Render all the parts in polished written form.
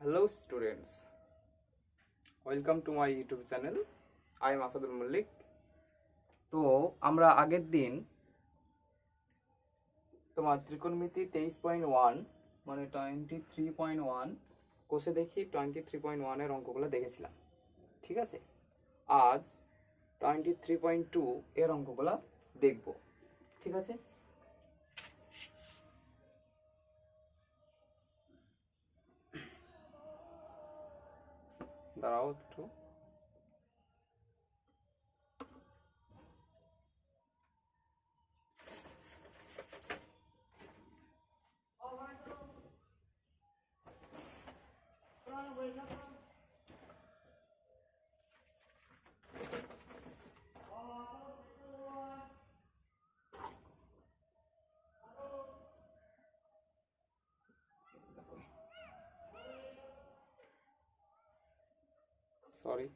Hello students, welcome to my YouTube channel. I am Asadul Malik. তো আমরা আগের দিন তোমার ত্রিকোণমিতি 23.1 মানে 23.1 কোষে দেখি 23.1 এর অঙ্কগুলো দেখেছিলাম। ঠিক আছে, আজ 23.2 এর অঙ্কগুলো দেখব। ঠিক আছে, দাঁড়াও একটু। সরি,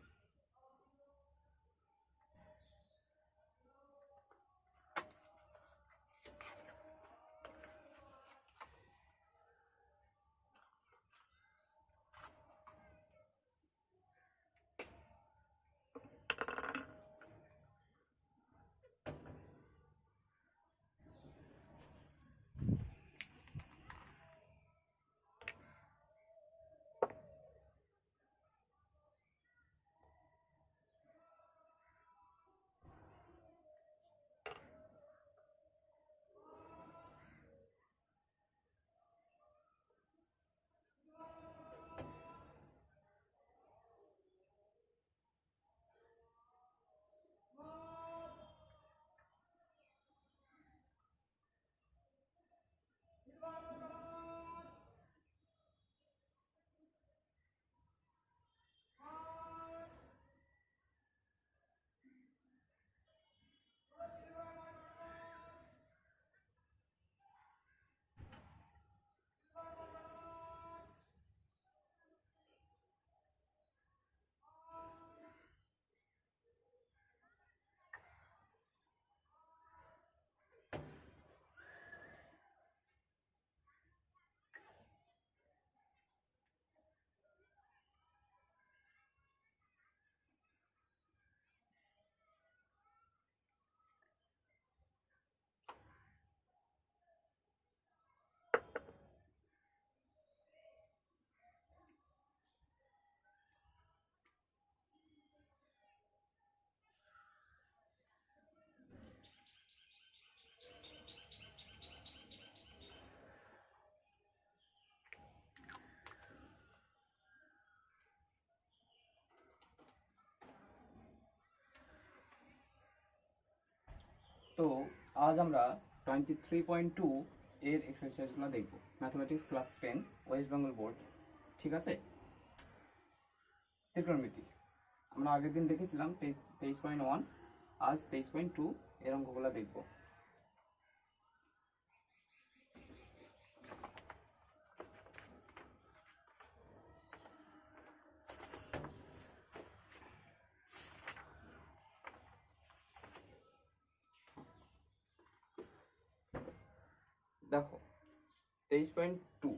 তো আজ আমরা 23.2 এর এক্সারসাইজগুলো দেখব। Mathematics class 10 West Bengal board. ঠিক আছে, ত্রিকোণমিতি আমরা আগের দিন দেখেছিলাম 23.1, আজ 23.2 এর অঙ্কগুলো দেখব। দেখো 23.2,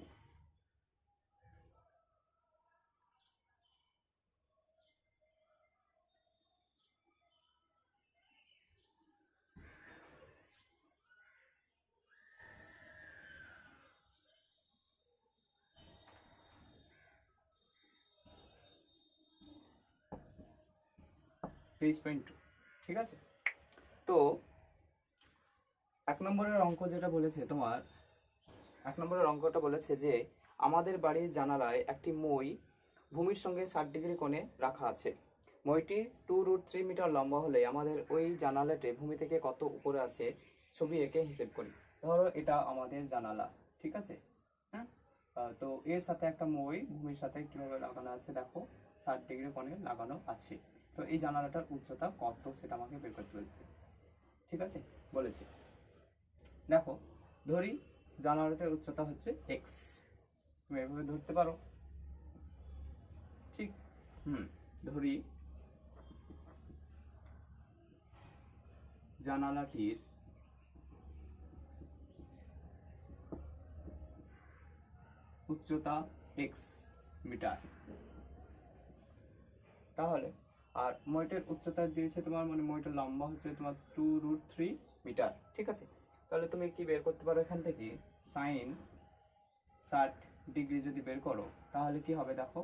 ঠিক আছে। তো এক নম্বরের অঙ্ক যেটা বলেছে তোমার, এক নম্বরের অঙ্কটা বলেছে যে আমাদের বাড়ির জানালায় একটি মই ভূমির সঙ্গে 60 ডিগ্রি কোণে রাখা আছে। মইটি 2√3 মিটার লম্বা হলে আমাদের ওই জানালাটি ভূমি থেকে কত উপরে আছে ছবি এঁকে হিসেব করি। ধরো এটা আমাদের জানালা, ঠিক আছে। হ্যাঁ, তো এর সাথে একটা মই ভূমির সাথে কিভাবে লাগানো আছে দেখো, 60 ডিগ্রি কোণে লাগানো আছে। তো এই জানালাটার উচ্চতা কত সেটা আমাকে বের করতে বলছে। ঠিক আছে, বলেছে দেখো, ধরি জানালাটার উচ্চতা হচ্ছে এক্স, তুমি এভাবে ধরতে পারো। ঠিক, ধরি জানালাটির উচ্চতা এক্স, মিটার। তাহলে আর মইটার উচ্চতা দিয়েছে তোমার, মানে মইটার লম্বা হচ্ছে তোমার 2√3 মিটার। ঠিক আছে, তাহলে তুমি কি বের করতে পারো এখান থেকে, সাইন 60 ডিগ্রি যদি বের করো তাহলে কি হবে দেখো,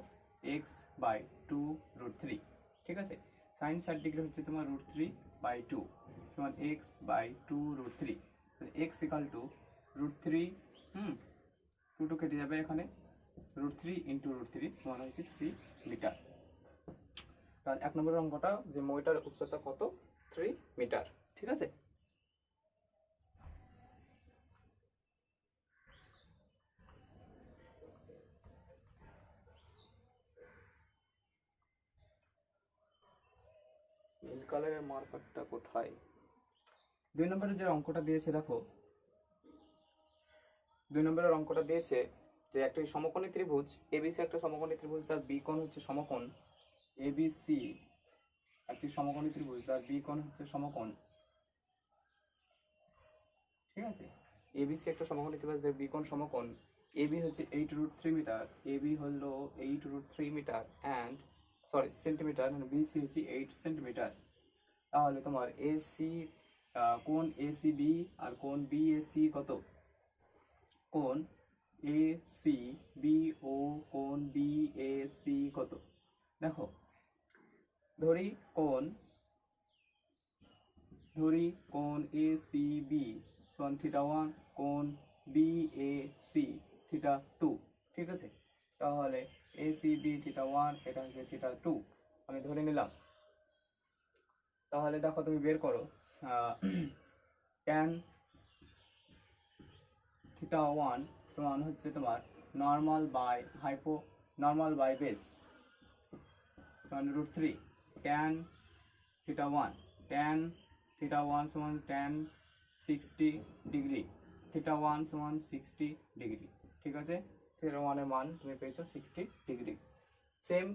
x/2√3। ঠিক আছে, সাইন 60 ডিগ্রি হচ্ছে তোমার √3/2 সমান x/2√3। x ইকাল টু √3, 2 কেটে যাবে এখানে, √3 × √3 সমান হচ্ছে 3 মিটার। তাহলে 1 নম্বরের অঙ্কটা যে মইটার উচ্চতা কত, 3 মিটার। ঠিক আছে, নীল কালারের মার্কারটা কোথায়? 2 নম্বরের যে অঙ্কটা দিয়েছে দেখো, 2 নম্বরের অঙ্কটা দিয়েছে যে একটি সমকোণী ত্রিভুজ এবিসি, একটা সমকোণী ত্রিভুজ যার বি কোণ হচ্ছে সমকোণ এবিসি, একটি সমকোণী ত্রিভুজ যার বি কোণ হচ্ছে সমকোণ। ঠিক আছে, এবিসি একটা সমকোণী ত্রিভুজ যার বি কোণ সমকোণ, এবি হচ্ছে 8√3 মিটার, এবি হলো 8√3 মিটার অ্যান্ড সেন্টিমিটার, মানে বিসি হচ্ছে 8 সেন্টিমিটার। তাহলে তোমার এসি কোণ এসিবি আর কোণ বিএসি কত, কোণ এসিবি ও কোণ বিএসি কত? দেখো, ধরি কোণ এসিবি সমান θ1, কোণ বিএসি θ2। ঠিক আছে, তাহলে এসিবি θ1, এটা হচ্ছে θ2 আমি ধরে নিলাম। তাহলে দেখো তুমি বের করো, tan θ1 সমান হচ্ছে তোমার নর্মাল বাই বেস সমান √3 tan θ1 সমান tan 60 ডিগ্রি, θ1 সমান 60 ডিগ্রি। ঠিক আছে, θ1 এর মান তুমি পেয়েছো 60 ডিগ্রি। সেম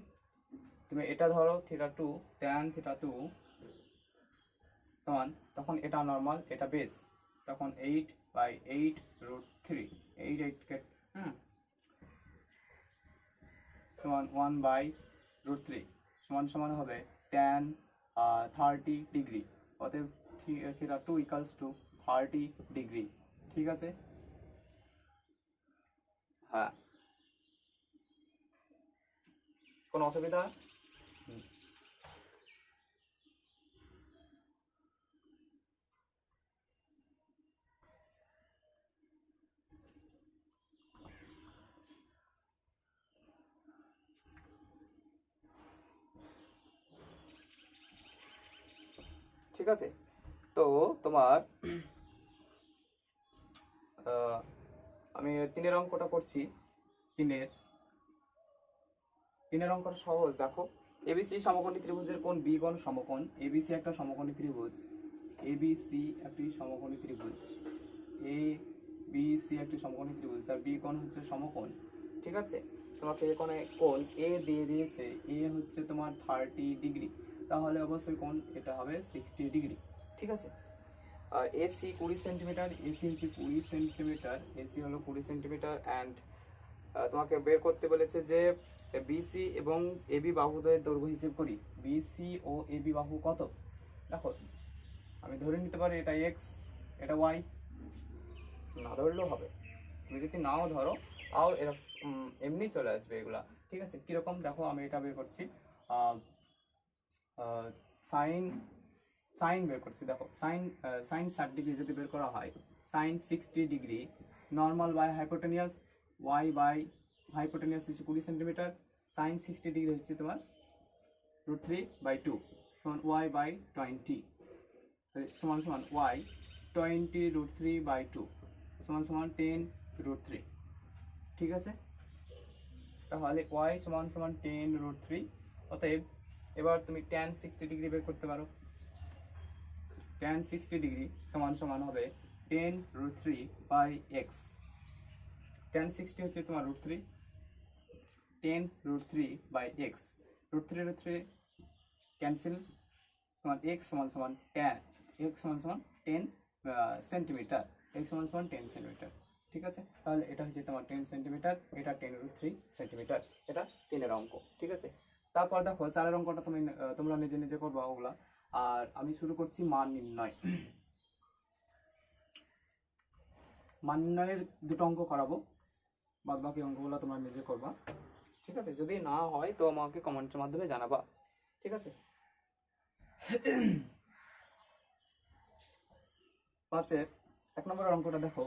তুমি এটা ধরো θ2, tan θ2 সমান, তখন এটা নর্মাল এটা বেস, তখন 8/8√3, 8 সমান 1/√3 সমান হবে tan 30 ডিগ্রি। অতএব θ2 ইকালস টু 30 ডিগ্রি। ঠিক আছে, হ্যাঁ, কোনো অসুবিধা? ঠিক আছে, তো তোমার আমি 3-এর অঙ্কটা করছি। 3-এর অঙ্কটা সহজ। দেখো, এবিসি সমকোণী ত্রিভুজের কোণ বি কোণ সমকোণ, এবিসি একটা সমকোণী ত্রিভুজ, এবিসি একটি সমকোণী ত্রিভুজ, এবিসি একটি সমকোণী ত্রিভুজ তার বি কোণ হচ্ছে সমকোণ। ঠিক আছে, তোমাকে এখানে কোণ এ দিয়ে দিয়েছে, এ হচ্ছে তোমার 30 ডিগ্রি, তাহলে অবশ্যই কোণ এটা হবে 60 ডিগ্রি। ঠিক আছে, এসি 20 সেন্টিমিটার, এসি হচ্ছে 20 সেন্টিমিটার, এসি হলো 20 সেন্টিমিটার অ্যান্ড তোমাকে বের করতে বলেছে যে বিসি এবং এবি বাহুদ্বয়ের দৈর্ঘ্য হিসেব করি। বিসি ও এবি বাহু কত? দেখো, আমি ধরে নিতে পারি এটা এক্স, এটা ওয়াই, না ধরলেও হবে, তুমি যদি নাও ধরো তাও এরকম এমনি চলে আসবে এগুলা। ঠিক আছে, কিরকম দেখো, আমি এটা বের করছি, সাইন বের করছি। দেখো, সাইন 60 ডিগ্রি যদি বের করা হয়, sine 60 degree normal by hypotenuse, Y by hypotenuse হচ্ছে 20 সেন্টিমিটার, সাইন 60 ডিগ্রি হচ্ছে তোমার √3/2 সমান y/20 সমান y 20√3/2 সমান 10√3। ঠিক আছে, তাহলে y সমান 10√3। অতএব এবার তুমি tan 60 ডিগ্রি বের করতে পারো। tan 60 ডিগ্রি সমান হবে 10√3/x। tan 60 হচ্ছে তোমার √3, 10√3/x, √3 ক্যান্সেল, সমান x সমান tan, x সমান 10 সেন্টিমিটার, x সমান 10 সেন্টিমিটার। ঠিক আছে, তাহলে এটা হচ্ছে তোমার 10 সেন্টিমিটার, এটা 10√3 সেন্টিমিটার, এটা 3-এর অঙ্ক। ঠিক আছে, তারপর দেখো 4-এর অঙ্কটা তোমরা নিজে নিজে করবা ওগুলা। আর আমি শুরু করছি মান নির্ণয়। মান নির্ণয়ের দুটো অঙ্ক করাবো, বাদ বাকি অঙ্কগুলো তোমরা নিজে করবা। ঠিক আছে, যদি না হয় তো আমাকে কমেন্টের মাধ্যমে জানাবা। ঠিক আছে, 5-এর 1 নম্বরের অঙ্কটা দেখো,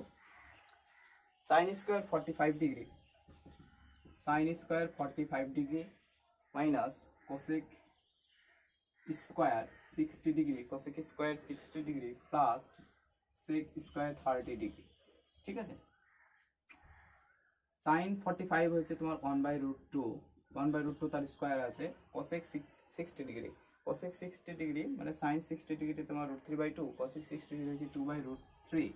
sin square 45 degree, sin square 45 degree minus cosec square 60 degree, cosec square 60 degree plus sec square 30 degree. ঠিক আছে, sin 45 হয়েছে তোমার 1/√2, 1/√2 তার স্কয়ার আছে, কোসেক 60 ডিগ্রি, কোসেক 60 ডিগ্রি মানে sin 60 ডিগ্রি তোমার √3/2, কোসেক 60 ডিগ্রি হচ্ছে 2/√3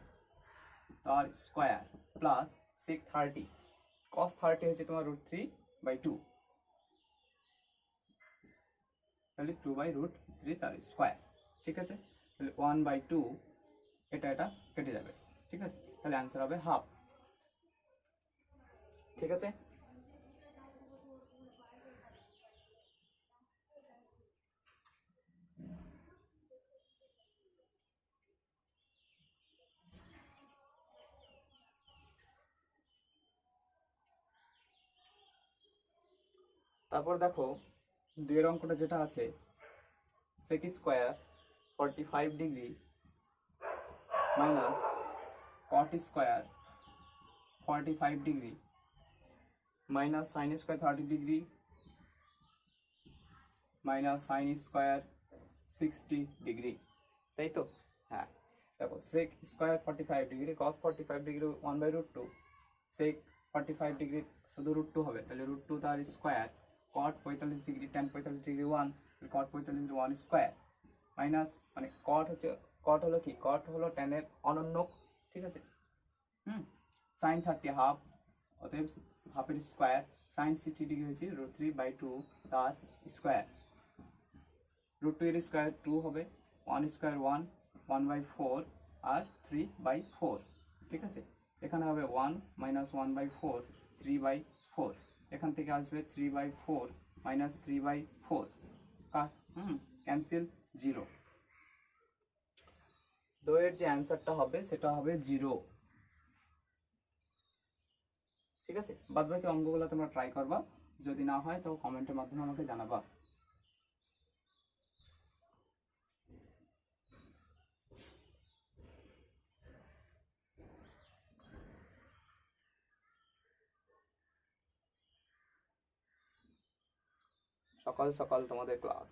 তার স্কয়ার প্লাস sec 30, cos 30 হচ্ছে তোমার √3/2, তাহলে 2/√3 তার স্কয়ার। ঠিক আছে, তাহলে 1/2 এটা কেটে যাবে। ঠিক আছে, তাহলে অ্যান্সার হবে হাফ। ঠিক আছে, তারপর দেখো 2-এর অঙ্কটা যেটা আছে, sec square 45 degree minus cot square 45 degree minus sin square 30 degree minus sin square 60 degree, তাই তো? হ্যাঁ, দেখো sec square 45 degree cos 45 degree 1/√2, sec 45 degree শুধু √2 হবে, তাহলে √2 তার square, cot 45 degree tan 45 degree 1, cot 45 degree 1 square minus মানে cot হলো কি, cot হলো tan এর অনন্যক। ঠিক আছে, sin 30 হাফ, অতএব হাফের স্কয়ার, sin 60 ডিগ্রি হচ্ছে √3/2 তার স্কয়ার, √2 এর স্কয়ার 2 হবে, 1 স্কয়ার 1, 1/4 আর 3/4। ঠিক আছে, এখানে হবে 1 মাইনাস 1/4, 3/4, এখান থেকে আসবে 3/4 মাইনাস 3/4, ক্যান্সেল 0, তো এর যে অ্যান্সারটা হবে সেটা হবে 0। ঠিক আছে, বাদ বাকি অঙ্কগুলো তোমরা ট্রাই করবা, যদি না হয় তো কমেন্টের মাধ্যমে আমাকে জানাবা। সকাল সকাল তোমাদের ক্লাস।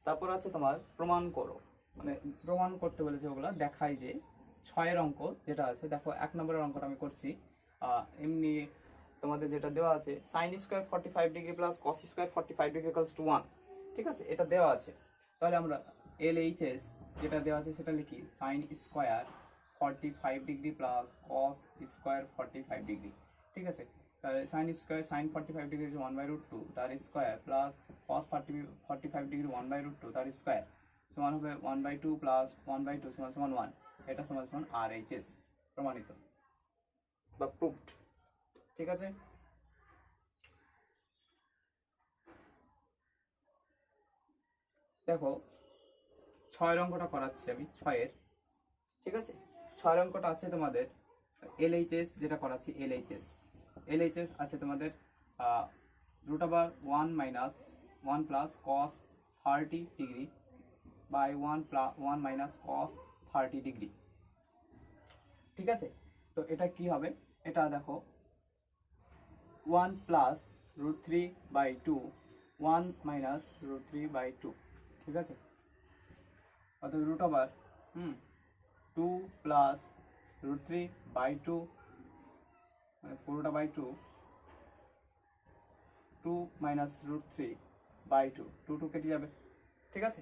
তারপর আছে তোমার প্রমাণ করো, মানে প্রমাণ করতে বলেছে ওগুলা দেখাই যে 6-এর অঙ্ক যেটা আছে, দেখো 1 নম্বরের অঙ্কটা আমি করছি। এমনি তোমাদের যেটা দেওয়া আছে sin square 45 degree plus cos square 45 degree equals to 1। ঠিক আছে, এটা দেওয়া আছে, তাহলে আমরা LHS যেটা দেওয়া আছে সেটা লিখি, sin square 45 degree plus cos square 45 degree. ঠিক আছে, তাহলে sin স্কয়ার sin 45 ডিগ্রি 1/√2 তার স্কয়ার প্লাস cos 45 ডিগ্রি 1/√2 তার স্কয়ার সমান হবে 1/2 প্লাস 1/2 সমান 1, এটা সমান RHS, প্রমাণিত বা প্রুভড। ঠিক আছে, দেখো 6-এর অঙ্কটা করাচ্ছি আমি 6-এর। ঠিক আছে, 6-এর অঙ্কটা আছে তোমাদের LHS যেটা করাচ্ছি, LHS আছে তোমাদের √1 minus 1 plus cos 30 degree by 1 minus cos 30 degree. ঠিক আছে, তো এটা কি হবে, এটা দেখো 1 প্লাস √3/2, 1 মাইনাস √3/2। ঠিক আছে, অর্থাৎ √2 প্লাস √3/2 মানে পুরোটা বাই 2, 2 মাইনাস √3/2, 2 কেটে যাবে। ঠিক আছে,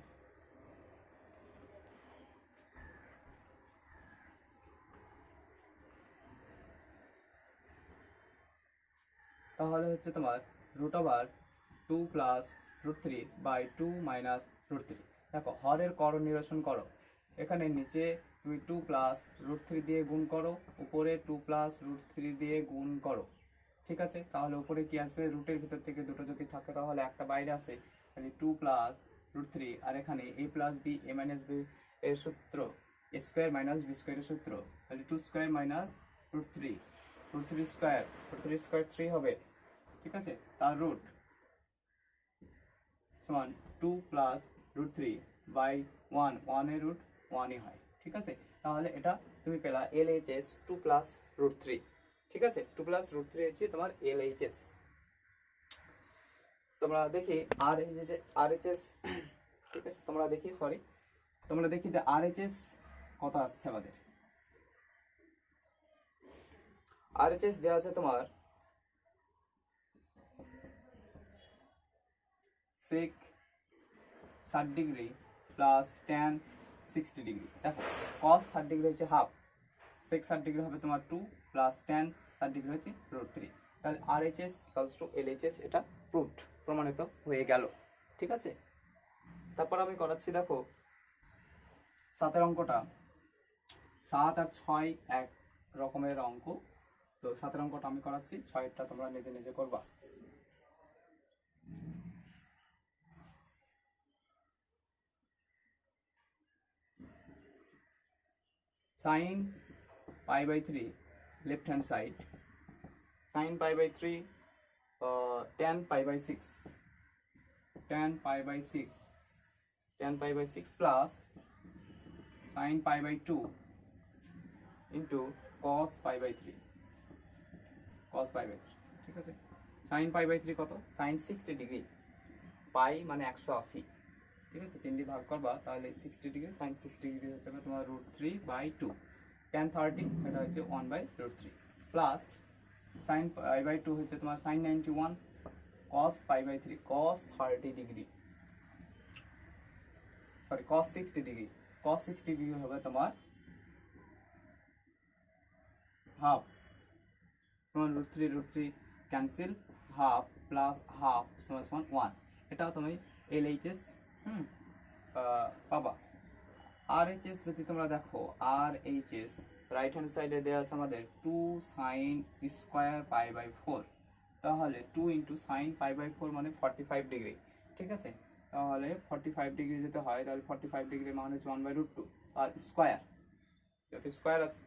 তাহলে হচ্ছে তোমার √2 প্লাস √3/2 মাইনাস √3। দেখো হরের করণ নিরসন করো, এখানে নিচে তুমি 2 প্লাস রুট 3 দিয়ে গুণ করো, উপরে 2 প্লাস রুট 3 দিয়ে গুণ করো, ঠিক আছে। তাহলে উপরে কি আসবে, রুটের ভিতর থেকে দুটো যদি থাকে তাহলে একটা বাইরে আসে, তাহলে 2 প্লাস রুট 3, আর এখানে a plus B A minus B এর সূত্র এ স্কোয়ার মাইনাস বি স্কোয়ারের সূত্র, তাহলে 2 square minus root 3, root 3 square, root 3 square 3 হবে, ঠিক আছে। তার রুট সমান 2 প্লাস রুট 3 বাই 1, 1 এর রুট 1ই হয়, ঠিক আছে। তাহলে এটা তুমি পেলা LHS 2 প্লাস রুট 3, ঠিক আছে। 2 প্লাস রুট 3 হচ্ছে তোমার LHS। তোমরা দেখি RHS, ঠিক আছে, তোমরা দেখি যে RHS কত আসছে আমাদের। RHS দেওয়া আছে তোমার sec 60 degree plus tan 60 degree. দেখো cos 60 ডিগ্রি হচ্ছে হাফ, sec 60 ডিগ্রি হবে তোমার 2 প্লাস tan 60 ডিগ্রি হচ্ছে রুট 3। তাহলে RHS ইকুয়ালস টু LHS, এটা প্রমাণিত হয়ে গেল, ঠিক আছে। তারপর আমি করাচ্ছি, দেখো 7 অঙ্কটা, 7 আর 6 এক রকমের অঙ্ক, তো 7 অঙ্কটা আমি করাচ্ছি, 6টা তোমরা নিজে নিজে করবা। sin pi by 3 left hand side, sin pi by 3 tan pi by 6, tan pi by 6, tan pi by 6 plus sin pi by 2 into cos pi by 3, cos pi by 3, ঠিক আছে। sin pi by 3 কত, sin 60 degree, পাই মানে 180, ঠিক আছে। 3 দিয়ে ভাগ করবা তাহলে 60 ডিগ্রি, sin 60 ডিগ্রি হচ্ছে তোমার রুট 3 বাই 2, tan 30 এটা হচ্ছে 1 by root 3 plus sin pi by 2 হচ্ছে তোমার sin 91 cos pi by 3, cos 30 degree, sorry cos 60 degree, cos 60 degree হবে তোমার হাফ, তোমার root 3 cancel, half plus half সমান 1, এটাও তুমি LHS পাবা। RHS যদি তোমরা দেখো, RHS রাইট হ্যান্ড সাইডে দেওয়া আছে আমাদের 2 sin স্কোয়ার পাই বাই 4, তাহলে 2 ইন্টু সাইন পাই বাই 4 মানে 45 ডিগ্রি, ঠিক আছে। তাহলে 45 ডিগ্রি যেতে হয়, তাহলে 45 ডিগ্রি মানে হচ্ছে 1 বাই রুট 2, আর স্কোয়ার যেহেতু স্কোয়ার আছে,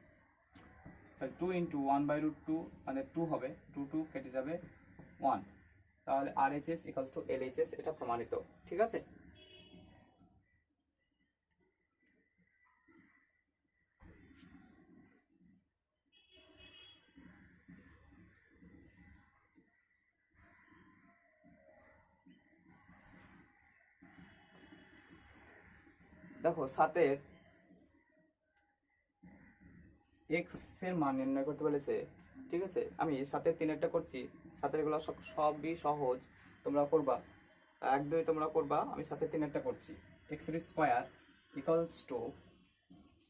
তাহলে 2 ইন্টু 1 বাই রুট 2 মানে 2 হবে, 2 কেটে যাবে 1, তাহলে RHS ইকুয়াল টু LHS, এটা প্রমাণিত, ঠিক আছে। দেখো 7-এর x এর মান নির্ণয় করতে বলেছে, ঠিক আছে। আমি 7-এর 3-এরটা করছি, 7-এর গুলো সবই সহজ, তোমরা করবা 1 2 তোমরা করবা, আমি 7-এর 3-এরটা করছি। x এর square equals two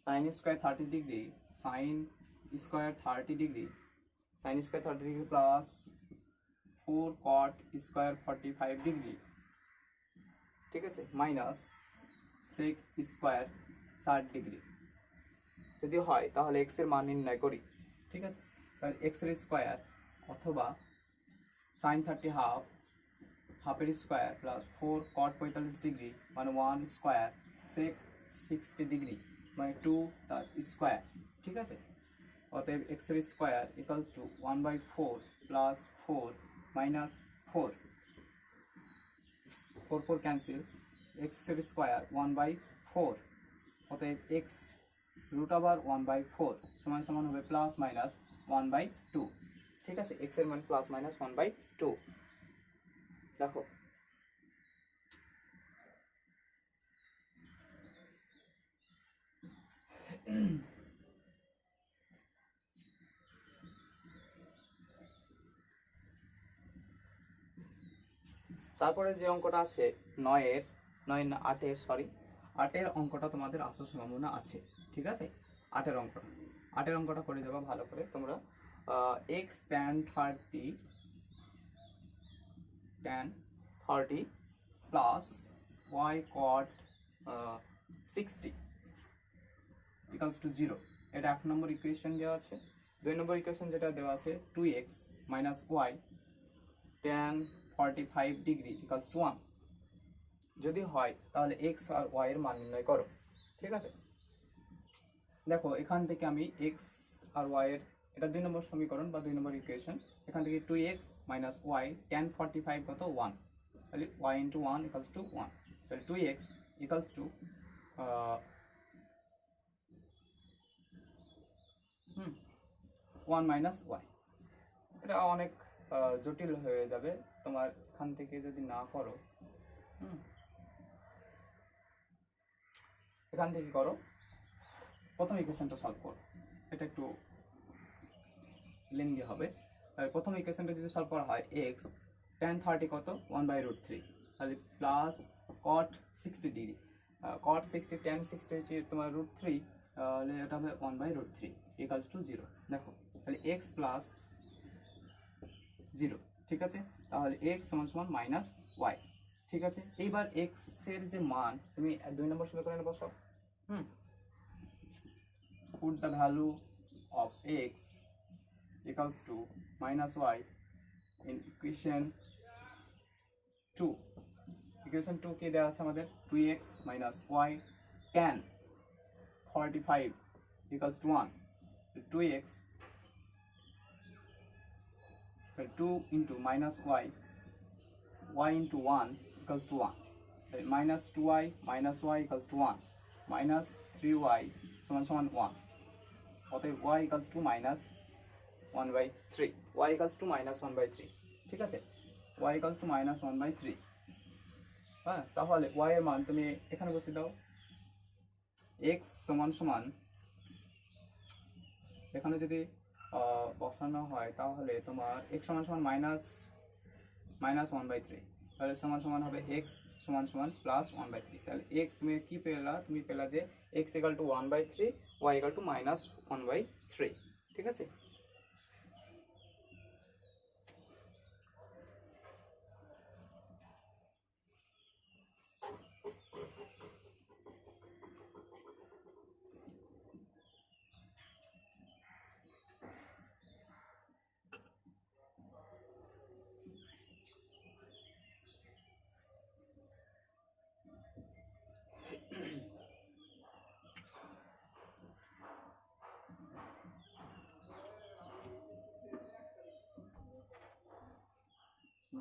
sin square 30 degree, sin square 30 degree, sin square 30 degree plus 4 cot square 45 degree, ঠিক আছে, মাইনাস sec স্কয়ার 60 ডিগ্রি। যদি হয় তাহলে x এর মান নির্ণয় করি, ঠিক আছে। তাহলে x এর স্কয়ার অথবা sin 30 হাফের স্কয়ার প্লাস 4 cot 45 ডিগ্রি মানে 1 স্কয়ার, sec 60 ডিগ্রি মানে 2 তার স্কয়ার, ঠিক আছে। অতএব x এর square equals to 1 by 4 plus 4 minus 4, 4 cancel, x এর স্কয়ার 1 বাই 4, অতএব x রুট ওভার 1 বাই 4 সমান সমান হবে প্লাস মাইনাস 1 বাই 2, ঠিক আছে। x এর মান প্লাস মাইনাস 1 বাই 2। দেখো তারপরে যে অঙ্কটা আছে 8-এর অঙ্কটা তোমাদের আসার সম্ভাবনা আছে, ঠিক আছে। 8-এর অঙ্কটা করে যাবা ভালো করে তোমরা। x tan 30 plus y cot 60 equals to 0। এটা 1 নম্বর ইকুয়েশন দেওয়া আছে। 2 নম্বর ইকুয়েশন যেটা দেওয়া আছে 2x minus Y tan 45 degree equals to 1। যদি হয় তাহলে x আর y এর মান নির্ণয় করো। ঠিক আছে, দেখো এখান থেকে আমি x আর y এর, এটা 2 নম্বর সমীকরণ বা 2 নম্বর ইকুয়েশন। এখান থেকে 2x মাইনাস ওয়াই tan 45 কত 1, তাহলে y ইন্টু 1 ইকুয়ালস টু 1। তাহলে 2x equals to 1 minus Y. এটা অনেক জটিল হয়ে যাবে তোমার, এখান থেকে যদি না করো, এখান থেকে করো, প্রথম ইকুয়েশনটা সলভ করো, এটা একটু লেন্দি হবে। প্রথম ইকুয়েশনটা যদি সলভ করা হয় x tan 30 কত 1/√3, তাহলে plus cot 60 degree, cot 60 tan 60 হচ্ছে তোমার √3, তাহলে এটা হবে 1/√3 ইকুয়ালস টু 0। দেখো তাহলে x প্লাস 0, ঠিক আছে, তাহলে x সমান সমান মাইনাস ওয়াই। ঠিক আছে, এইবার x এর যে মান তুমি 2 নম্বর সমীকরণে বসাও। put the value of x equals to minus y in equation 2। equation 2 কে দেওয়া আছে আমাদের 2x minus y tan 45 equals to 1। 2x 2 into minus y into 1 equals to 1, minus 2y minus y equals to 1, minus 3y সমান সমান 1, অতএব y equals to minus 1/3, y equals to minus 1/3। ঠিক আছে, y equals to minus 1/3। হ্যাঁ, তাহলে y এর মান তুমি এখানে বসিয়ে দাও। x সমান সমান এখানে যদি বসানো হয় তাহলে তোমার x সমান সমান মাইনাস 1/3, তাহলে সমান সমান হবে x সমান সমান প্লাস 1/3। তাহলে x তুমি কি পেলা, তুমি পেলা যে x equal to 1/3, y equal to minus 1/3। ঠিক আছে,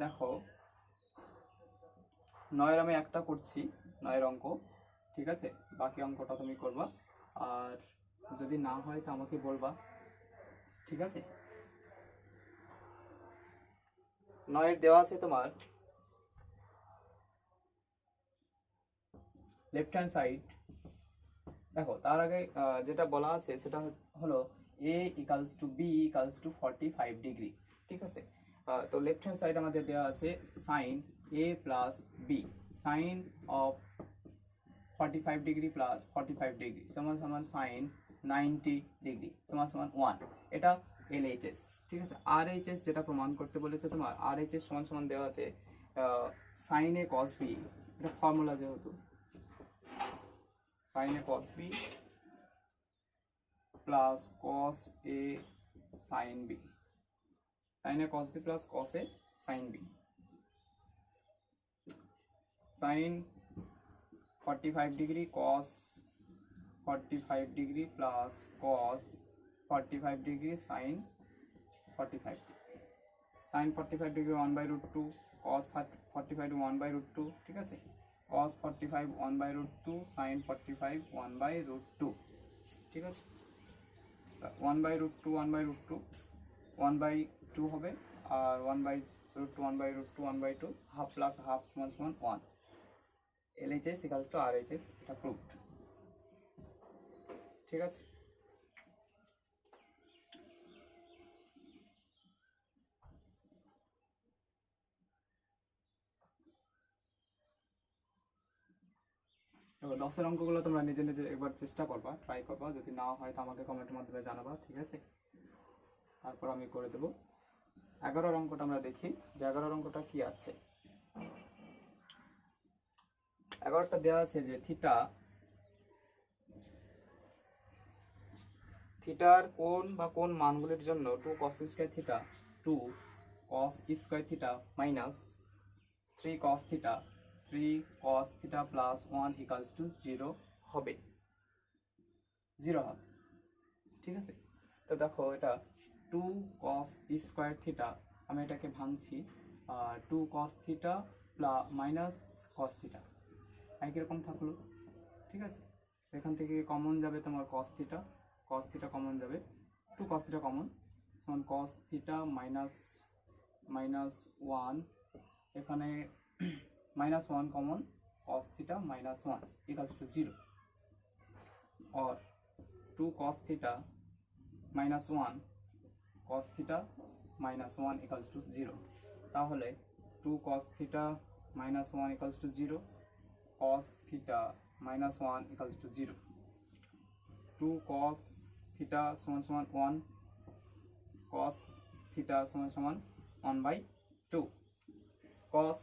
দেখো 9 আমি একটা করছি, 9 অঙ্ক। ঠিক আছে, বাকি অঙ্কটা তুমি করবা, আর যদি না হয় তো আমাকে বলবা। ঠিক আছে, 9 দেওয়া আছে তোমার লেফট হ্যান্ড সাইড। দেখো তার আগে যেটা বলা আছে সেটা হলো a equals to b equals to 45 degree. ঠিক আছে, তো লেফট হ্যান্ড সাইড আমাদের দেওয়া আছে sine a plus b, sine of 45 degree plus 45 degree সমান সমান সাইন 90 ডিগ্রি সমান সমান 1। এটা LHS। ঠিক আছে, RHS যেটা প্রমাণ করতে বলেছে তোমার, RHS সমান সমান দেওয়া আছে সাইন a cos b, এটা ফর্মুলা যেহেতু sin a cos b plus cos a sin b, sin a cos b plus cos a sin b, sin 45 degree cos 45 degree plus cos 45 degree sin 45 degree, sin 45 degree 1/√2, cos 45 1/√2। ঠিক আছে, cos 45 1/√2, sin 45 1/√2। ঠিক আছে, 1/√2 1/√2 1/2 হবে, আর 1/√2 1/√2 1/2, half plus half সমান সমান 1। LHS equals to RHS, এটা proved. ঠিক আছে, এবার 10-এর অঙ্কগুলো তোমরা নিজে নিজে একবার চেষ্টা করবা, ট্রাই করবা, যদি না হয় তো আমাকে কমেন্টের মাধ্যমে জানাবা। ঠিক আছে, তারপর আমি করে দেব। 11-এর অঙ্কটা আমরা দেখি যে 11-এর অঙ্কটা কি আছে। 11টা দেওয়া আছে যে থিটা থিটার কোণ বা কোণ মানগুলির জন্য 2 cos square theta 2 cos square theta minus 3 cos theta 3 cos theta plus 1 equals to 0 হবে, 0 হবে। ঠিক আছে, তো দেখো এটা 2 cos স্কয়ার থিটা, আমি এটাকে ভাঙছি 2 cos theta plus minus cos theta একই রকম থাকলো। ঠিক আছে, এখান থেকে কমন যাবে তোমার cos থিটা কমন যাবে, 2 cos থিটা কমন, তখন cos থিটা মাইনাস 1, এখানে minus 1 common, cos theta minus 1 equals to 0, और 2 cos theta minus 1 cos theta minus 1 equals to 0, ताहले 2 cos theta minus 1 equals to 0, cos theta minus 1 equals to 0, 2 cos theta समान 1, cos theta समान 1/2, cos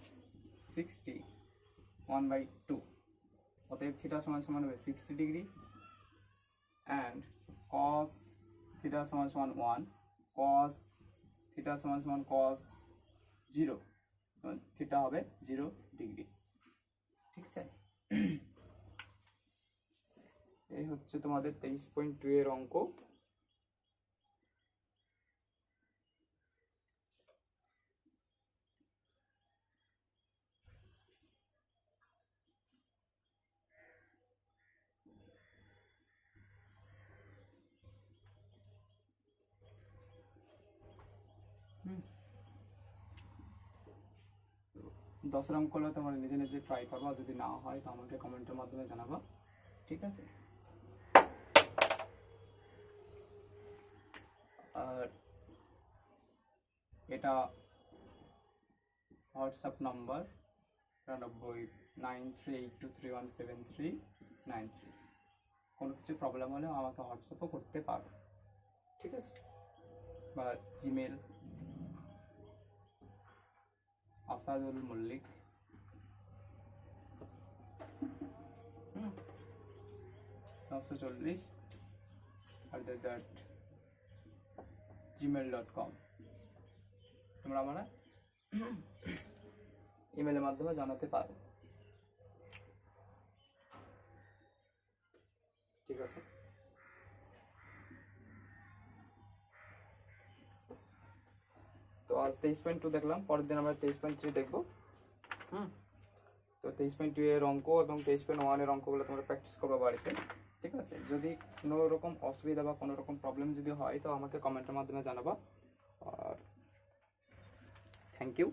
60 1/2, অতএব theta সমান সমান হবে 60 degree, and cos theta সমান সমান 1, cos থিটা সমান সমান cos 0, থিটা হবে 0 ডিগ্রি। ঠিক আছে, এই হচ্ছে তোমাদের 23.2 এর অঙ্ক। দশের অঙ্কগুলো তোমরা নিজে নিজে ট্রাই করবা, যদি না হয় তো আমাকে কমেন্টের মাধ্যমে জানাবা। ঠিক আছে, আর এটা হোয়াটসঅ্যাপ নাম্বার 9382317393, কোনো কিছু প্রবলেম হলে আমাকে হোয়াটসঅ্যাপও করতে পারো। ঠিক আছে, বা জিমেল আসাদুল মল্লিক 940@gmail.com, তোমরা আমরা ইমেলের মাধ্যমে জানাতে পারো। ঠিক আছে, তো আজ 23.2 দেখলাম, পরের দিন আমরা 23.3 দেখবো। তো 23.2 এর অঙ্ক এবং 23.1 এর অঙ্কগুলো তোমরা প্র্যাকটিস করবে বাড়িতে। ঠিক আছে, যদি কোনো রকম অসুবিধা বা কোনো রকম প্রবলেম যদি হয় তো আমাকে কমেন্টের মাধ্যমে জানাবা। আর থ্যাংক ইউ।